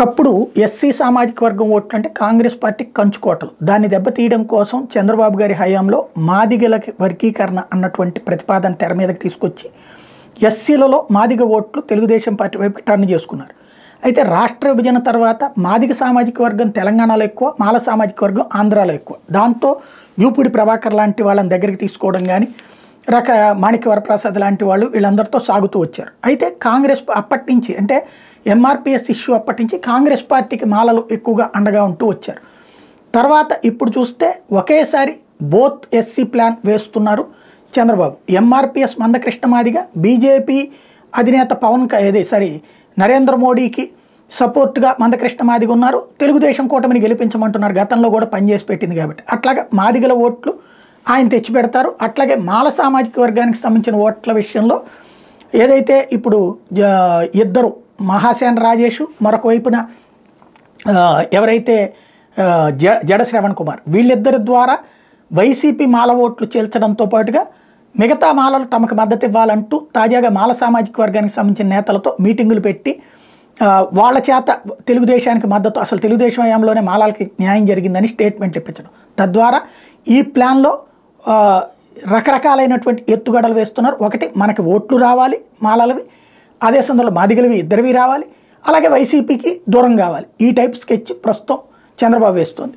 ఒకప్పుడు ఎస్సీ సామాజిక వర్గం ఓట్లు అంటే కాంగ్రెస్ పార్టీ కంచుకోటలు. దాన్ని దెబ్బతీయడం కోసం చంద్రబాబు గారి హయాంలో మాదిగల వర్గీకరణ అన్నటువంటి ప్రతిపాదన తెర మీదకి తీసుకొచ్చి ఎస్సీలలో మాదిగ ఓట్లు తెలుగుదేశం పార్టీ వైపు టర్న్ చేసుకున్నారు. అయితే రాష్ట్ర విభజన తర్వాత మాదిగ సామాజిక వర్గం తెలంగాణలో ఎక్కువ, మాల సామాజిక వర్గం ఆంధ్రాలో ఎక్కువ. దాంతో యూపిడి ప్రభాకర్ లాంటి వాళ్ళని దగ్గరికి తీసుకోవడం కానీ, మాణిక్య వరప్రసాద్ లాంటి వాళ్ళు వీళ్ళందరితో సాగుతూ వచ్చారు. అయితే కాంగ్రెస్ అప్పటి నుంచి అంటే ఎంఆర్పిఎస్ ఇష్యూ అప్పటి నుంచి కాంగ్రెస్ పార్టీకి మాలలు ఎక్కువగా అండగా ఉంటూ వచ్చారు. తర్వాత ఇప్పుడు చూస్తే ఒకేసారి బోత్ ఎస్సీ ప్లాన్ వేస్తున్నారు చంద్రబాబు. ఎంఆర్పిఎస్ మందకృష్ణ మాదిగ, బీజేపీ అధినేత నరేంద్ర మోడీకి సపోర్ట్గా మందకృష్ణ మాదిగ ఉన్నారు. తెలుగుదేశం కూటమిని గెలిపించమంటున్నారు, గతంలో కూడా పనిచేసి పెట్టింది కాబట్టి. అట్లాగే మాదిగల ఓట్లు ఆయన తెచ్చిపెడతారు. అట్లాగే మాల సామాజిక వర్గానికి సంబంధించిన ఓట్ల విషయంలో ఏదైతే ఇప్పుడు ఇద్దరు మహాసేన రాజేష్, మరొక వైపున ఎవరైతే జడ శ్రవణ్ కుమార్, వీళ్ళిద్దరి ద్వారా వైసీపీ మాల ఓట్లు చేల్చడంతో పాటుగా మిగతా మాలలు తమకు మద్దతు ఇవ్వాలంటూ తాజాగా మాల సామాజిక వర్గానికి సంబంధించిన నేతలతో మీటింగులు పెట్టి వాళ్ళ చేత తెలుగుదేశానికి మద్దతు, అసలు తెలుగుదేశం హయాంలోనే మాలలకి న్యాయం జరిగిందని స్టేట్మెంట్ ఇప్పించడం. తద్వారా ఈ ప్లాన్లో రకరకాలైనటువంటి ఎత్తుగడలు వేస్తున్నారు. ఒకటి, మనకి ఓట్లు రావాలి మాలలవి, అదే సందర్భంలో మాదిగలవి ఇద్దరివి రావాలి, అలాగే వైసీపీకి దూరం కావాలి. ఈ టైప్ స్కెచ్ ప్రస్తుతం చంద్రబాబు వేస్తుంది.